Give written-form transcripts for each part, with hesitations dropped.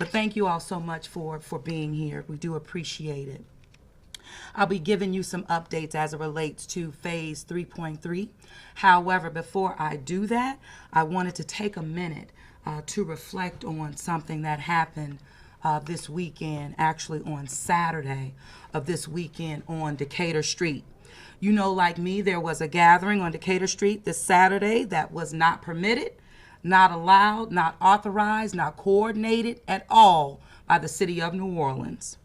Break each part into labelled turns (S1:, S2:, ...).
S1: But thank you all so much for being here. We do appreciate it. I'll be giving you some updates as it relates to phase 3.3. However, before I do that, I wanted to take a minute to reflect on something that happened this weekend, actually on Saturday of this weekend on Decatur Street. You know, like me, there was a gathering on Decatur Street this Saturday that was not permitted, not allowed, not authorized, not coordinated at all by the city of New Orleans.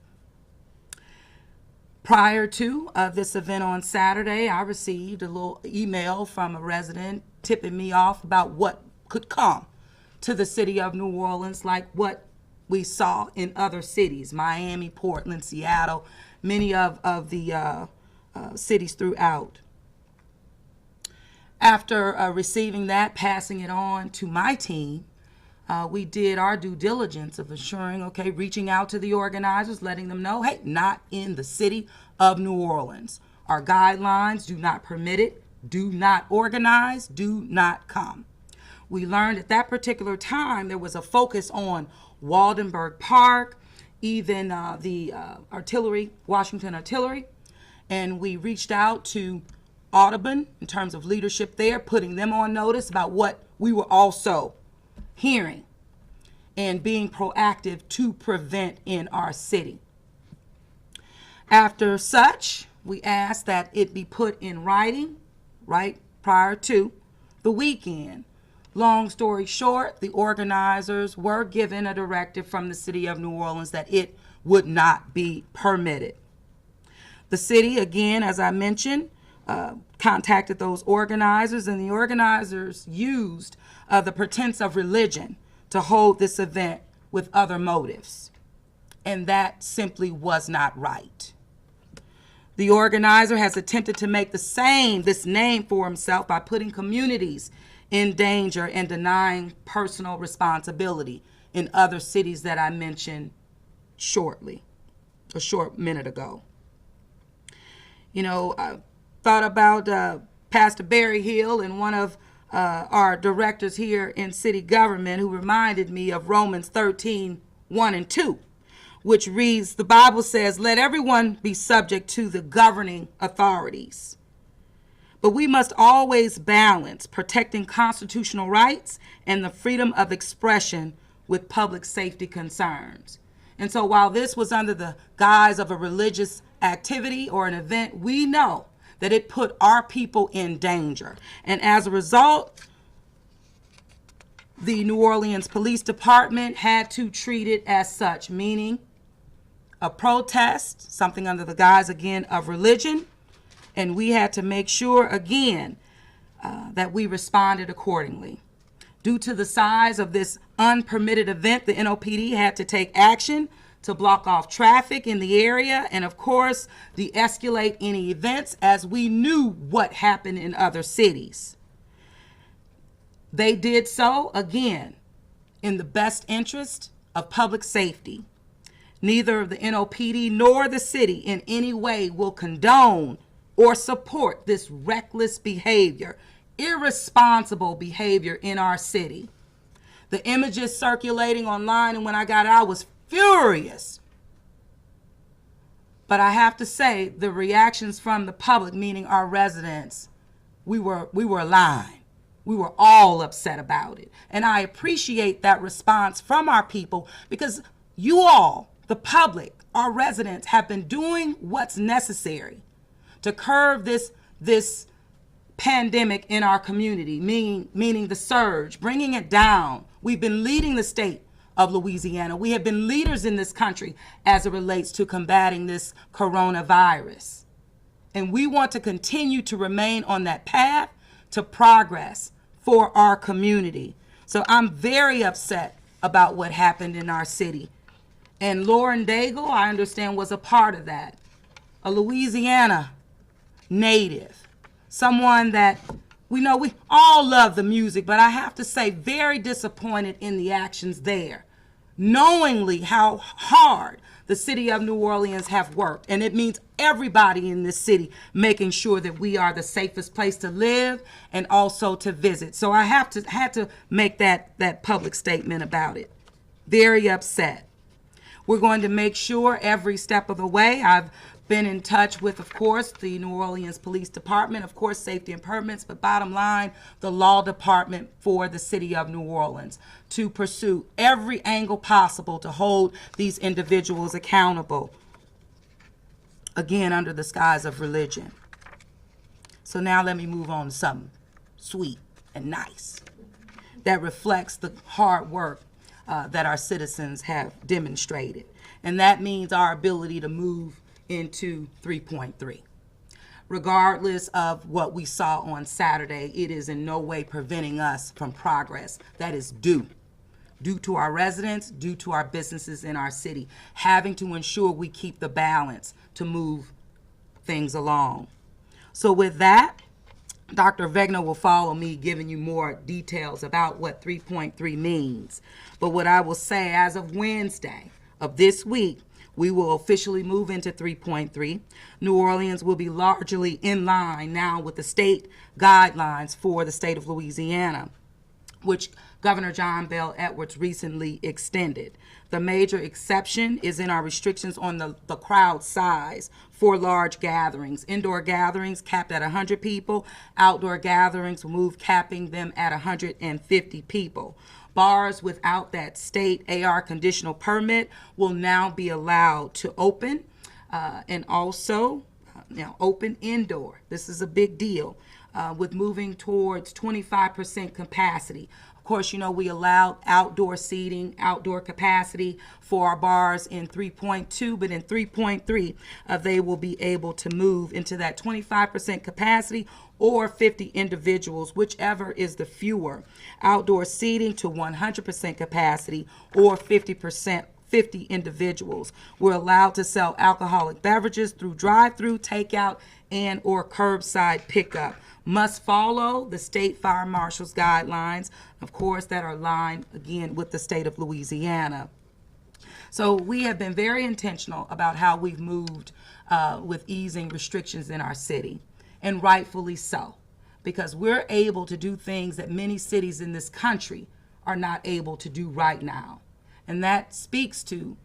S1: Prior to this event on Saturday, I received a little email from a resident tipping me off about what could come to the city of New Orleans, like what we saw in other cities, Miami, Portland, Seattle, many of the cities throughout. After receiving that, passing it on to my team, we did our due diligence of ensuring, okay, reaching out to the organizers, letting them know, hey, not in the city of New Orleans. Our guidelines do not permit it, do not organize, do not come. We learned at that particular time there was a focus on Waldenberg Park, even the artillery, Washington Artillery, and we reached out to Audubon in terms of leadership there, putting them on notice about what we were also hearing and being proactive to prevent in our city. After such, we asked that it be put in writing right prior to the weekend. Long story short, the organizers were given a directive from the city of New Orleans that it would not be permitted. The city, again, as I mentioned, contacted those organizers, and the organizers used the pretense of religion to hold this event with other motives. And that simply was not right. The organizer has attempted to make this name for himself by putting communities in danger and denying personal responsibility in other cities that I mentioned a short minute ago. You know, I thought about Pastor Barry Hill and one of our directors here in city government who reminded me of Romans 13:1-2, which reads, the Bible says, let everyone be subject to the governing authorities. But we must always balance protecting constitutional rights and the freedom of expression with public safety concerns. And so while this was under the guise of a religious activity or an event, we know that it put our people in danger. And as a result, the New Orleans Police Department had to treat it as such, meaning a protest, something under the guise, again, of religion. And we had to make sure, again, that we responded accordingly. Due to the size of this unpermitted event, the NOPD had to take action to block off traffic in the area and, of course, de-escalate any events as we knew what happened in other cities. They did so, again, in the best interest of public safety. Neither the NOPD nor the city in any way will condone or support this reckless behavior, irresponsible behavior in our city. The images circulating online, and when I got out, I was furious. But I have to say, the reactions from the public, meaning our residents, we were aligned. We were all upset about it. And I appreciate that response from our people because you all, the public, our residents, have been doing what's necessary to curb this pandemic in our community, meaning the surge, bringing it down. We've been leading the state of Louisiana. We have been leaders in this country as it relates to combating this coronavirus. And we want to continue to remain on that path to progress for our community. So I'm very upset about what happened in our city. And Lauren Daigle, I understand, was a part of that. A Louisiana native, someone that we know we all love the music, but I have to say, very disappointed in the actions there, knowingly how hard the city of New Orleans have worked. And it means everybody in this city making sure that we are the safest place to live and also to visit. So I had to make that public statement about it. very upset. We're going to make sure every step of the way. I've been in touch with, of course, the New Orleans Police Department, of course, safety and permits, but bottom line, the law department for the city of New Orleans to pursue every angle possible to hold these individuals accountable, again, under the skies of religion. So now let me move on to something sweet and nice that reflects the hard work that our citizens have demonstrated. And that means our ability to move into 3.3. Regardless of what we saw on Saturday, it is in no way preventing us from progress that is due to our residents, due to our businesses in our city, having to ensure we keep the balance to move things along. So with that, Dr. Vegna will follow me giving you more details about what 3.3 means. But what I will say, as of Wednesday of this week, we will officially move into 3.3. New Orleans will be largely in line now with the state guidelines for the state of Louisiana, which Governor John Bel Edwards recently extended. The major exception is in our restrictions on the crowd size for large gatherings. Indoor gatherings capped at 100 people. Outdoor gatherings will move capping them at 150 people. Bars without that state AR conditional permit will now be allowed to open and also open indoor. This is a big deal with moving towards 25% capacity. Of course, we allowed outdoor seating, outdoor capacity for our bars in 3.2, but in 3.3, they will be able to move into that 25% capacity or 50 individuals, whichever is the fewer. Outdoor seating to 100% capacity or 50 individuals. We're allowed to sell alcoholic beverages through drive-through, takeout, and or curbside pickup. Must follow the state fire marshal's guidelines, of course, that are aligned, again, with the state of Louisiana. So we have been very intentional about how we've moved with easing restrictions in our city, and rightfully so, because we're able to do things that many cities in this country are not able to do right now. And that speaks to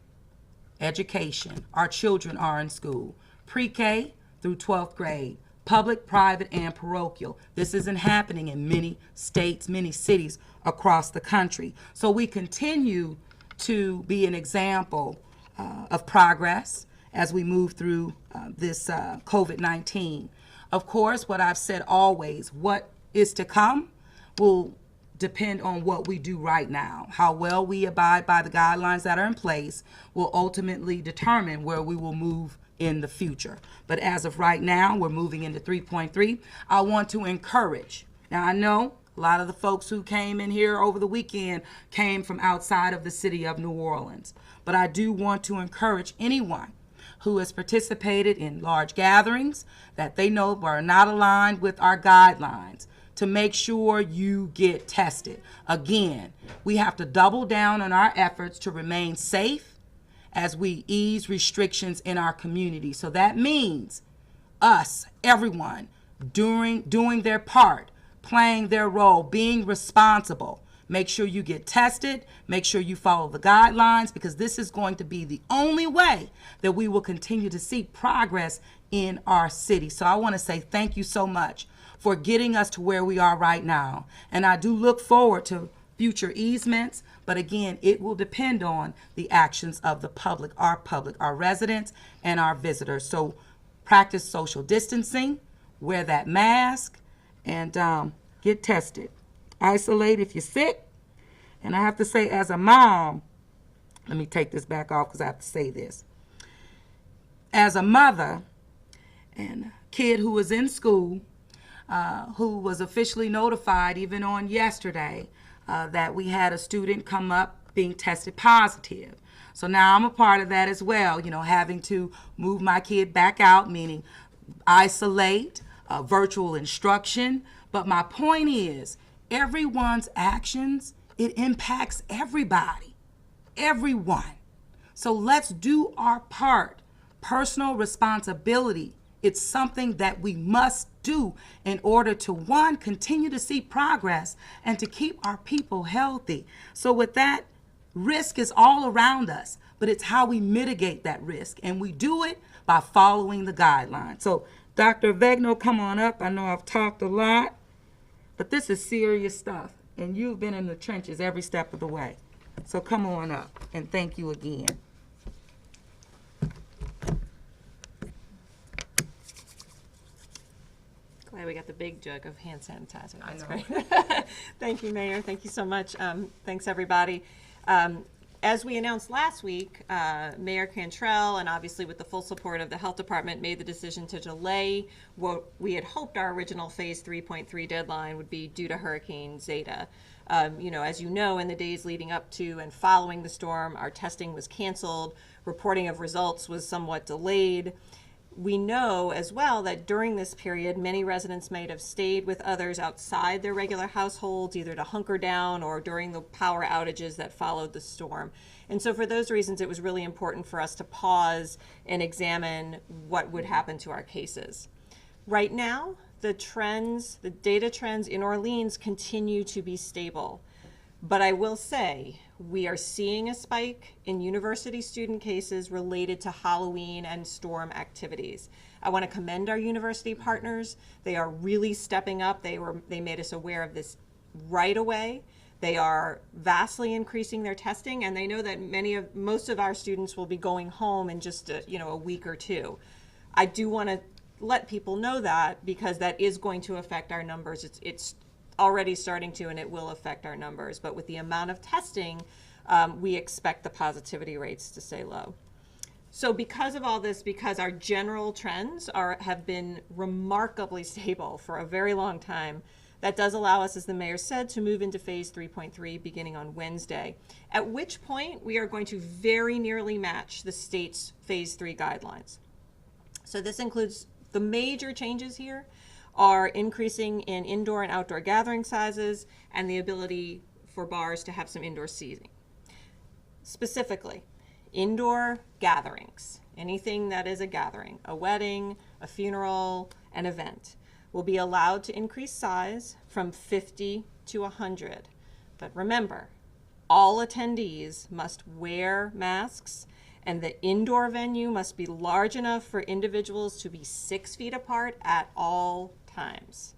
S1: education. Our children are in school, pre-K through 12th grade, public, private, and parochial. This isn't happening in many states, many cities across the country. So we continue to be an example of progress as we move through this COVID-19. Of course, what I've said always, what is to come will depend on what we do right now. How well we abide by the guidelines that are in place will ultimately determine where we will move in the future. But as of right now, we're moving into 3.3. I want to encourage. Now, I know a lot of the folks who came in here over the weekend came from outside of the city of New Orleans. But I do want to encourage anyone who has participated in large gatherings that they know are not aligned with our guidelines to make sure you get tested. Again, we have to double down on our efforts to remain safe as we ease restrictions in our community. So that means us, everyone, doing their part, playing their role, being responsible. Make sure you get tested. Make sure you follow the guidelines, because this is going to be the only way that we will continue to see progress in our city. So I want to say thank you so much for getting us to where we are right now. And I do look forward to future easements, but again, it will depend on the actions of the public, our residents, and our visitors. So practice social distancing, wear that mask, and get tested. Isolate if you're sick. And I have to say, as a mom, let me take this back off because I have to say this. As a mother and a kid who was in school, who was officially notified even on yesterday that we had a student come up being tested positive. So now I'm a part of that as well, having to move my kid back out, meaning isolate, virtual instruction. But my point is, everyone's actions, it impacts everybody, everyone. So let's do our part. Personal responsibility. It's something that we must do in order to, one, continue to see progress and to keep our people healthy. So with that, Risk is all around us, but it's how we mitigate that risk. And we do it by following the guidelines. So Dr. Vegno, come on up. I know I've talked a lot, but this is serious stuff. And you've been in the trenches every step of the way. So come on up, and thank you again.
S2: Glad we got the big jug of hand sanitizer. That's
S1: I know.
S2: great. Thank you, Mayor. Thank you so much. Thanks, everybody. As we announced last week, Mayor Cantrell, and obviously with the full support of the Health Department, made the decision to delay what we had hoped our original Phase 3.3 deadline would be due to Hurricane Zeta. As you know, in the days leading up to and following the storm, our testing was canceled, reporting of results was somewhat delayed. We know as well that during this period, many residents might have stayed with others outside their regular households, either to hunker down or during the power outages that followed the storm. And so for those reasons, it was really important for us to pause and examine what would happen to our cases. Right now, the data trends in Orleans continue to be stable. But I will say, we are seeing a spike in university student cases related to Halloween and storm activities. I want to commend our university partners. They are really stepping up. They made us aware of this right away. They are vastly increasing their testing, and they know that most of our students will be going home in just a week or two. I do want to let people know that, because that is going to affect our numbers. It's already starting to, and it will affect our numbers. But with the amount of testing, we expect the positivity rates to stay low. So because of all this, because our general trends have been remarkably stable for a very long time, that does allow us, as the mayor said, to move into Phase 3.3 beginning on Wednesday, at which point we are going to very nearly match the state's Phase 3 guidelines. So this includes the major changes here are increasing in indoor and outdoor gathering sizes and the ability for bars to have some indoor seating. Specifically, indoor gatherings, anything that is a gathering, a wedding, a funeral, an event, will be allowed to increase size from 50 to 100. But remember, all attendees must wear masks, and the indoor venue must be large enough for individuals to be 6 feet apart at all times.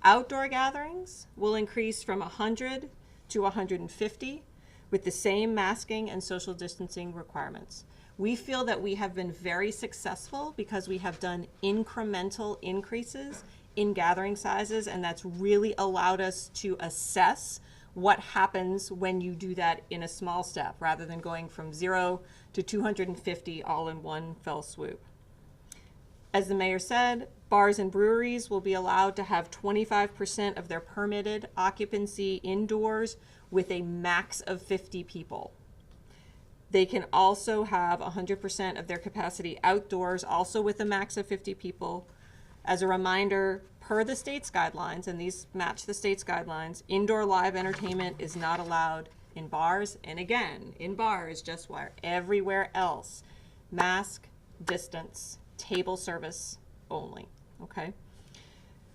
S2: Outdoor gatherings will increase from 100 to 150 with the same masking and social distancing requirements. We feel that we have been very successful because we have done incremental increases in gathering sizes, and that's really allowed us to assess what happens when you do that in a small step rather than going from 0 to 250 all in one fell swoop. As the mayor said, bars and breweries will be allowed to have 25% of their permitted occupancy indoors with a max of 50 people. They can also have 100% of their capacity outdoors, also with a max of 50 people. As a reminder, per the state's guidelines, and these match the state's guidelines, indoor live entertainment is not allowed in bars. And again, in bars, just where everywhere else, mask, distance, table service only, okay?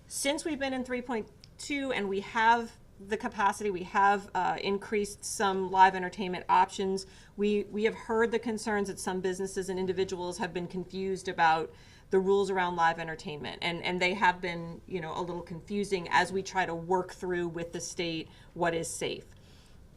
S2: Since we've been in 3.2 and we have the capacity, we have increased some live entertainment options, we have heard the concerns that some businesses and individuals have been confused about the rules around live entertainment, and they have been, a little confusing as we try to work through with the state what is safe.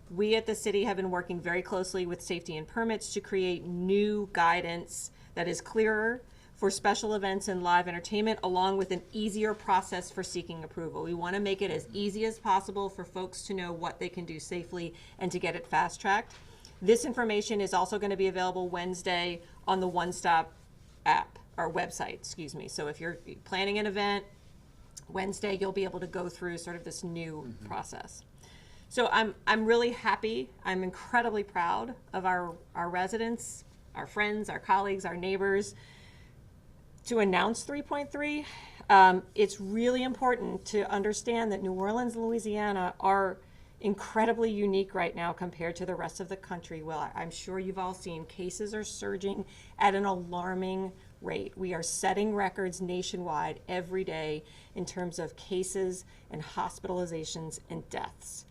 S2: We at the city have been working very closely with safety and permits to create new guidance that is clearer for special events and live entertainment, along with an easier process for seeking approval. We want to make it as easy as possible for folks to know what they can do safely and to get it fast-tracked. This information is also going to be available Wednesday on the One Stop app, or website, excuse me. So if you're planning an event, Wednesday you'll be able to go through sort of this new process. So I'm really happy. I'm incredibly proud of our residents, our friends, our colleagues, our neighbors to announce 3.3. It's really important to understand that New Orleans and Louisiana are incredibly unique right now compared to the rest of the country. Well, I'm sure you've all seen cases are surging at an alarming rate. We are setting records nationwide every day in terms of cases and hospitalizations and deaths.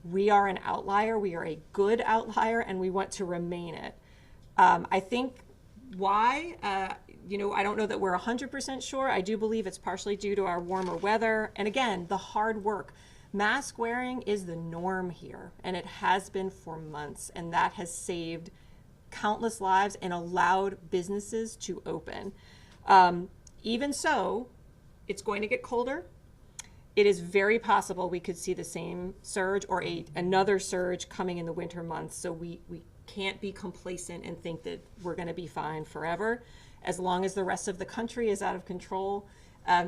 S2: We are an outlier. We are a good outlier, and we want to remain it. I think why, I don't know that we're 100% sure. I do believe it's partially due to our warmer weather. And again, the hard work. Mask wearing is the norm here, and it has been for months, and that has saved countless lives and allowed businesses to open. Even so, it's going to get colder. It is very possible we could see the same surge or another surge coming in the winter months. So we can't be complacent and think that we're going to be fine forever. As long as the rest of the country is out of control,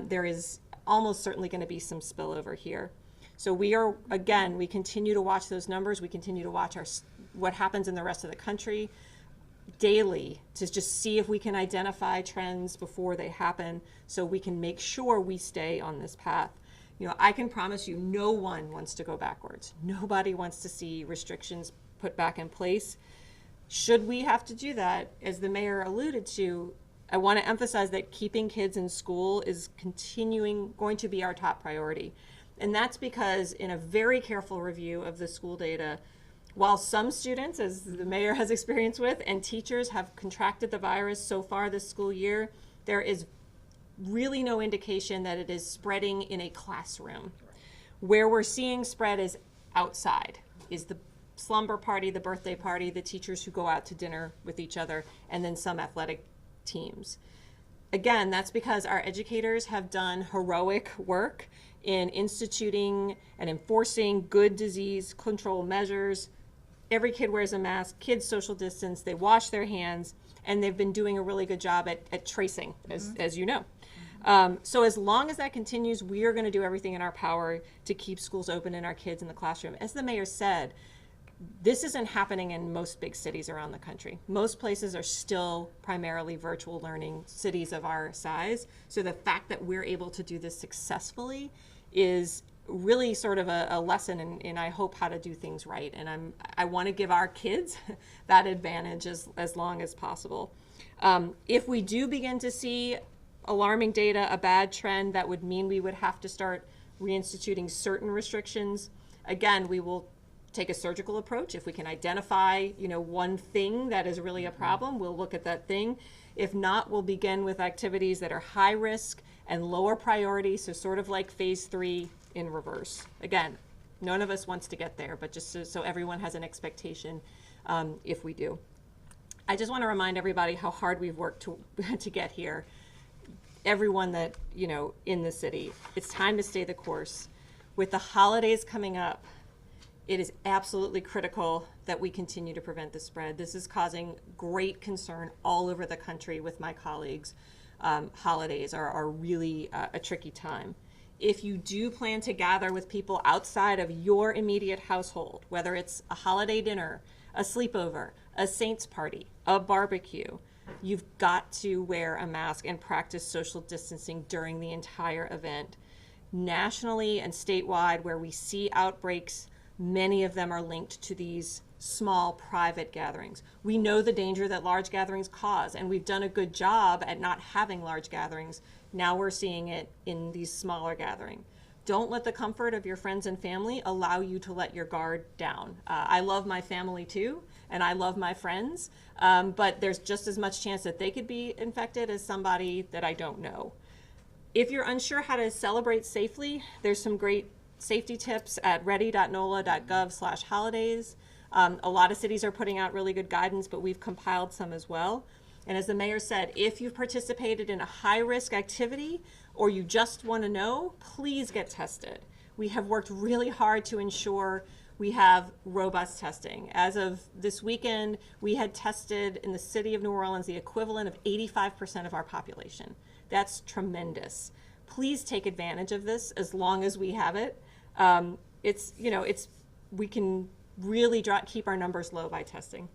S2: there is almost certainly going to be some spillover here. So we continue to watch those numbers. We continue to watch what happens in the rest of the country daily to just see if we can identify trends before they happen so we can make sure we stay on this path. I can promise you no one wants to go backwards. Nobody wants to see restrictions put back in place. Should we have to do that, as the mayor alluded to, I want to emphasize that keeping kids in school is going to be our top priority. And that's because in a very careful review of the school data, while some students, as the mayor has experience with, and teachers have contracted the virus so far this school year, there is really no indication that it is spreading in a classroom. Where we're seeing spread is outside, is the slumber party, the birthday party, the teachers who go out to dinner with each other, and then some athletic teams. Again, that's because our educators have done heroic work in instituting and enforcing good disease control measures. Every kid wears a mask, kids social distance, they wash their hands, and they've been doing a really good job at tracing, as you know. So as long as that continues, we are going to do everything in our power to keep schools open and our kids in the classroom. As the mayor said, this isn't happening in most big cities around the country. Most places are still primarily virtual learning cities of our size. So the fact that we're able to do this successfully is really sort of a lesson in I hope how to do things right. And I want to give our kids that advantage as long as possible. If we do begin to see alarming data, a bad trend, that would mean we would have to start reinstituting certain restrictions. Again, we will take a surgical approach. If we can identify, one thing that is really a problem, we'll look at that thing. If not, we'll begin with activities that are high risk and lower priority, so sort of like phase 3 in reverse. Again, none of us wants to get there, but just so everyone has an expectation if we do. I just want to remind everybody how hard we've worked to get here. Everyone that, in the city, it's time to stay the course. With the holidays coming up, it is absolutely critical that we continue to prevent the spread. This is causing great concern all over the country with my colleagues. Holidays are really a tricky time. If you do plan to gather with people outside of your immediate household, whether it's a holiday dinner, a sleepover, a Saints party, a barbecue, you've got to wear a mask and practice social distancing during the entire event. Nationally and statewide, where we see outbreaks, many of them are linked to these small private gatherings. We know the danger that large gatherings cause, and we've done a good job at not having large gatherings. Now we're seeing it in these smaller gatherings. Don't let the comfort of your friends and family allow you to let your guard down. I love my family too, and I love my friends, but there's just as much chance that they could be infected as somebody that I don't know. If you're unsure how to celebrate safely, there's some great safety tips at ready.nola.gov/holidays. A lot of cities are putting out really good guidance, but we've compiled some as well. And as the mayor said, if you've participated in a high-risk activity or you just want to know, please get tested. We have worked really hard to ensure we have robust testing. As of this weekend, we had tested in the city of New Orleans the equivalent of 85% of our population. That's tremendous. Please take advantage of this as long as we have it. We can really keep our numbers low by testing.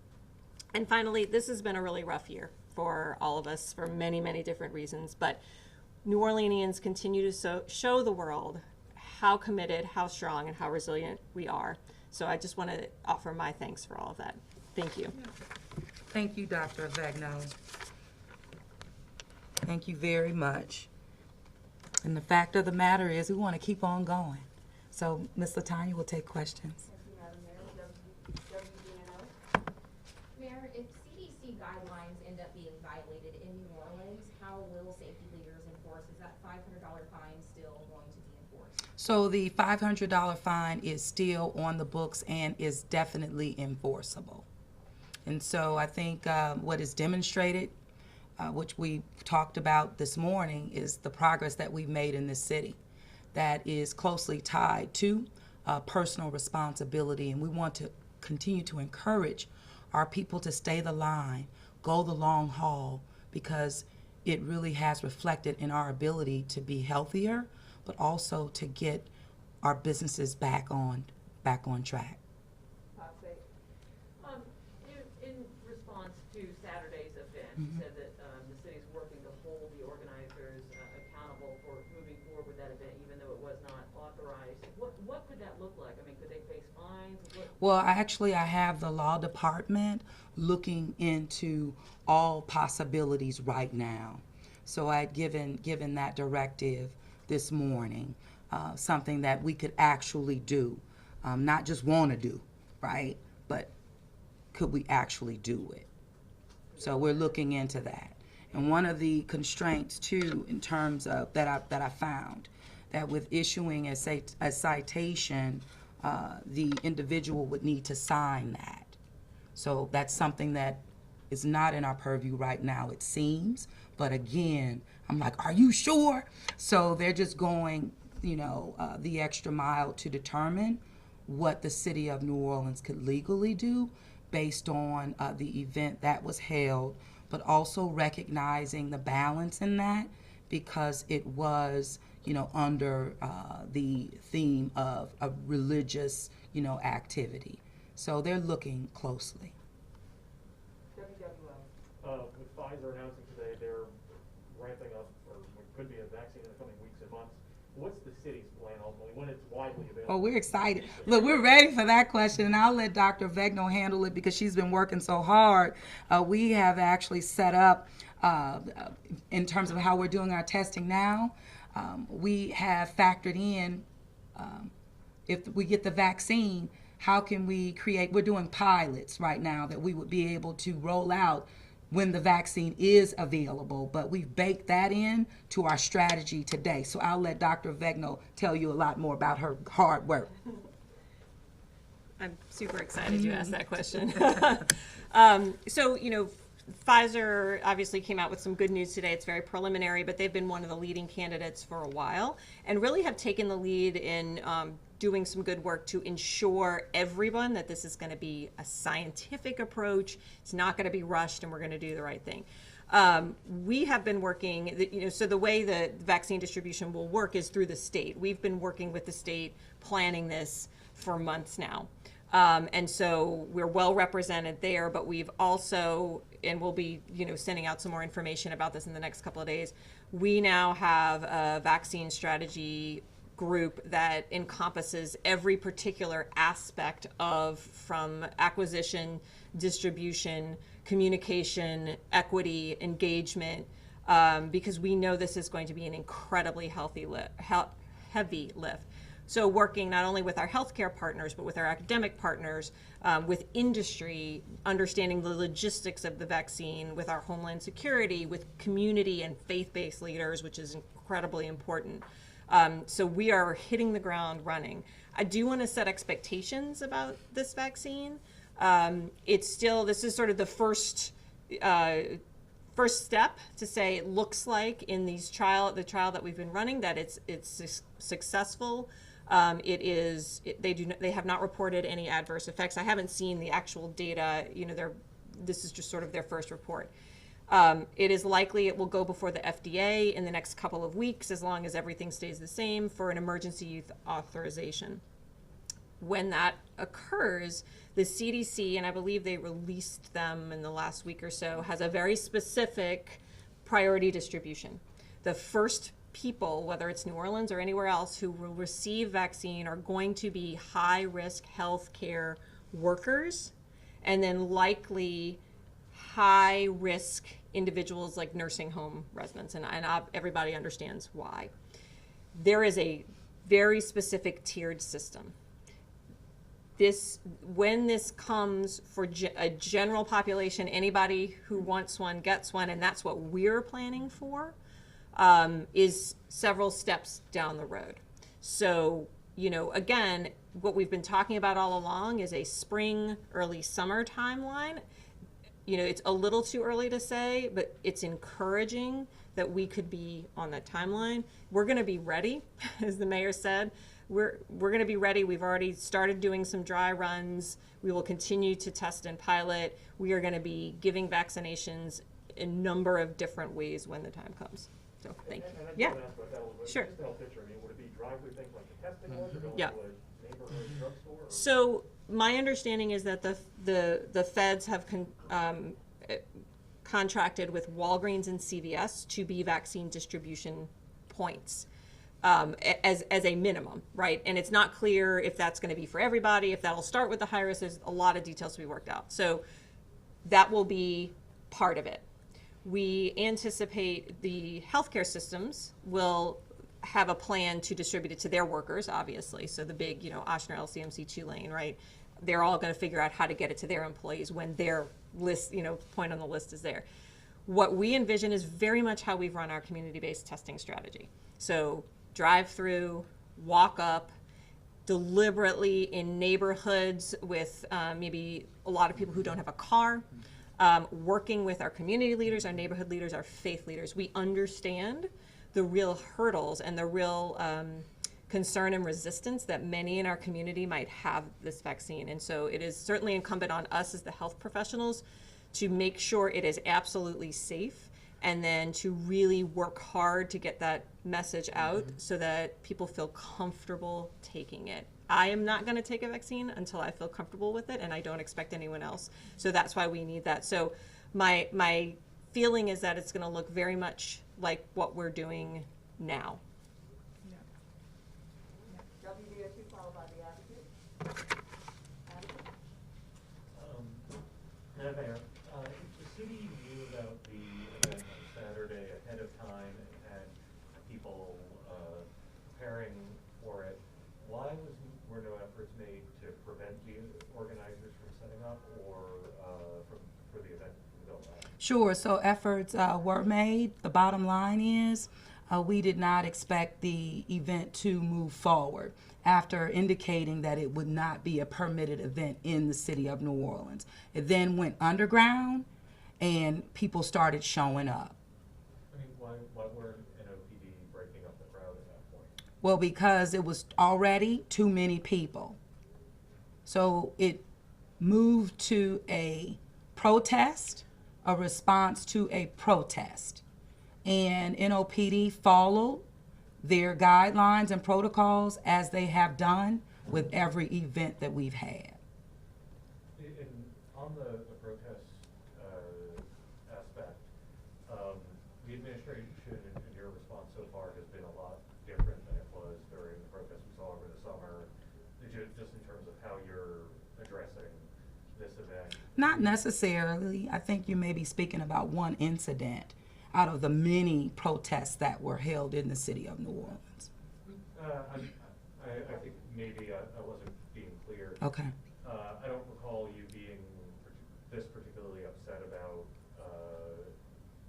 S2: And finally, this has been a really rough year for all of us for many, many different reasons, but New Orleanians continue to show the world how committed, how strong, and how resilient we are. So I just want to offer my thanks for all of that. Thank you.
S1: Thank you, Dr. Abagnale. Thank you very much. And the fact of the matter is we want to keep on going. So Ms. Latanya will take questions.
S3: guidelines end up being violated in New Orleans, how will safety leaders enforce? Is that $500 fine still going to be enforced?
S1: So the $500 fine is still on the books and is definitely enforceable. And so I think what is demonstrated, which we talked about this morning, is the progress that we've made in this city that is closely tied to personal responsibility. And we want to continue to encourage our people to stay the line, go the long haul, because it really has reflected in our ability to be healthier, but also to get our businesses back on track.
S4: In response to Saturday's event, you said that the city's working to hold the organizers accountable for moving forward with that event, even though it was not authorized. What could that look like? I mean, could they face fines?
S1: Well, I have the law department looking into all possibilities right now. So I had given that directive this morning, something that we could actually do, not just want to do, right? But could we actually do it? So we're looking into that. And one of the constraints too, in terms of that I found, that with issuing a citation, the individual would need to sign that. So that's something that is not in our purview right now, it seems. But again, I'm like, are you sure? So they're just going, the extra mile to determine what the city of New Orleans could legally do based on the event that was held, but also recognizing the balance in that, because it was, under the theme of a religious, activity. So they're looking closely.
S5: With Pfizer announcing today they're ramping up, or could be a vaccine in the coming weeks and months, what's the city's plan ultimately when it's widely available?
S1: Oh, we're excited. Look, we're ready for that question, and I'll let Dr. Vegno handle it because she's been working so hard. We have actually set up, in terms of how we're doing our testing now, we have factored in, if we get the vaccine, how can we we're doing pilots right now that we would be able to roll out when the vaccine is available, but we've baked that in to our strategy today. So I'll let Dr. Vegno tell you a lot more about her hard work.
S2: I'm super excited you asked that question. So, Pfizer obviously came out with some good news today. It's very preliminary, but they've been one of the leading candidates for a while and really have taken the lead in doing some good work to ensure everyone that this is going to be a scientific approach. It's not going to be rushed, and we're going to do the right thing. We have been working, so the way the vaccine distribution will work is through the state. We've been working with the state, planning this for months now. And so we're well represented there, but we've also, and we'll be, sending out some more information about this in the next couple of days. We now have a vaccine strategy group that encompasses every particular aspect from acquisition, distribution, communication, equity, engagement, because we know this is going to be an incredibly heavy lift. So working not only with our healthcare partners, but with our academic partners, with industry, understanding the logistics of the vaccine, with our Homeland Security, with community and faith-based leaders, which is incredibly important. So we are hitting the ground running. I do want to set expectations about this vaccine. This is sort of the first step to say it looks like in the trial that we've been running that it's successful. They have not reported any adverse effects. I haven't seen the actual data. This is just sort of their first report. It is likely it will go before the FDA in the next couple of weeks, as long as everything stays the same, for an emergency use authorization. When that occurs, the CDC, and I believe they released them in the last week or so, has a very specific priority distribution. The first people, whether it's New Orleans or anywhere else, who will receive vaccine are going to be high-risk healthcare workers, and then likely high-risk individuals like nursing home residents, and everybody understands why. There is a very specific tiered system. when this comes for a general population, anybody who wants one gets one, and that's what we're planning for, is several steps down the road. So, again, what we've been talking about all along is a spring, early summer timeline. It's a little too early to say, but it's encouraging that we could be on that timeline. We're going to be ready, as the mayor said. We're going to be ready. We've already started doing some dry runs. We will continue to test and pilot. We are going to be giving vaccinations in a number of different ways when the time comes. So thank you.
S5: And I
S2: Yeah.
S5: just want to ask about that a little bit.
S2: Sure.
S5: Just to help picture, would it be drive-through things like the testing was, or going
S2: Yeah.
S5: to a neighborhood drugstore? Or?
S2: So my understanding is that the feds have contracted with Walgreens and CVS to be vaccine distribution points as a minimum, right? And it's not clear if that's going to be for everybody, if that'll start with the high risk. There's a lot of details to be worked out. So that will be part of it. We anticipate the healthcare systems will have a plan to distribute it to their workers, obviously. So the big, Ochsner, LCMC, Tulane, right? They're all going to figure out how to get it to their employees when their list, point on the list is there. What we envision is very much how we've run our community-based testing strategy. So drive through, walk up, deliberately in neighborhoods with maybe a lot of people who don't have a car, working with our community leaders, our neighborhood leaders, our faith leaders. We understand the real hurdles and the real concern and resistance that many in our community might have this vaccine. And so it is certainly incumbent on us as the health professionals to make sure it is absolutely safe, and then to really work hard to get that message out so that people feel comfortable taking it. I am not going to take a vaccine until I feel comfortable with it, and I don't expect anyone else. So that's why we need that. So my feeling is that it's going to look very much like what we're doing now.
S4: WDO2 followed by the Advocate.
S5: Madam Mayor, if the city knew about the event on Saturday ahead of time and had people preparing for it, why were no efforts made to prevent the organizers from setting up or for the event from going on?
S1: Sure. So efforts were made. The bottom line is we did not expect the event to move forward after indicating that it would not be a permitted event in the city of New Orleans. It then went underground and people started showing up.
S5: I mean, why weren't NOPD breaking up the crowd at that point?
S1: Well, because it was already too many people. So it moved to a protest, a response to a protest. And NOPD followed their guidelines and protocols as they have done with every event that we've had.
S5: And on the protest aspect, the administration in your response so far has been a lot different than it was during the protests we saw over the summer, just in terms of how you're addressing this event.
S1: Not necessarily. I think you may be speaking about one incident out of the many protests that were held in the city of New Orleans.
S5: I think maybe I wasn't being clear.
S1: Okay.
S5: I don't recall you being this particularly upset about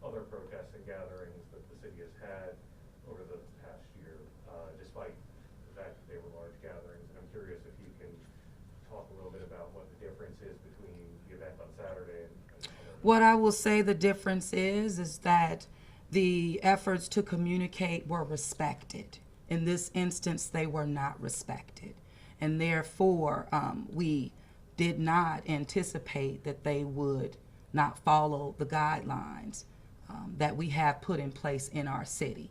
S5: other protests and gatherings that the city has had over the past year, despite the fact that they were large gatherings. And I'm curious if you can talk a little bit about what the difference is between the event on Saturday and
S1: What I will say the difference is that the efforts to communicate were respected. In this instance, they were not respected. And therefore, we did not anticipate that they would not follow the guidelines that we have put in place in our city.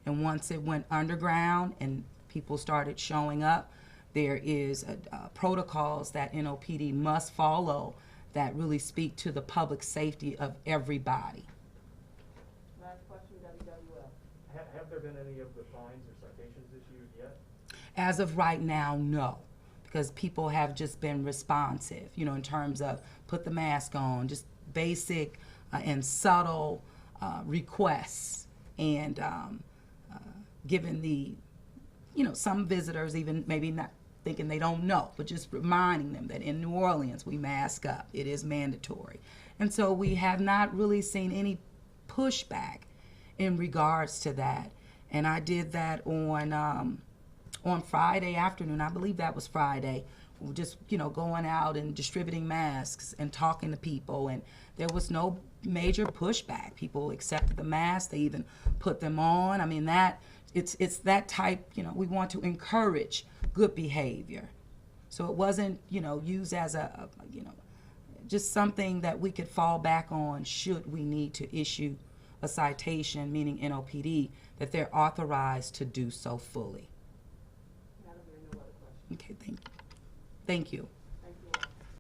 S1: And once it went underground and people started showing up, there is protocols that NOPD must follow that really speak to the public safety of everybody.
S4: Last question, WWL.
S5: Have there been any of the fines or citations issued yet?
S1: As of right now, no, because people have just been responsive, in terms of put the mask on, just basic and subtle requests, and given the, some visitors, even maybe not thinking they don't know, but just reminding them that in New Orleans we mask up. It is mandatory. And so we have not really seen any pushback in regards to that. And I did that on Friday afternoon. I believe that was Friday. Just, going out and distributing masks and talking to people, and there was no major pushback. People accepted the masks. They even put them on. I mean, it's that type, we want to encourage good behavior. So it wasn't, used as just something that we could fall back on should we need to issue a citation, meaning NOPD, that they're authorized to do so fully.
S4: Madam Mayor, no other questions.
S1: Okay, thank you.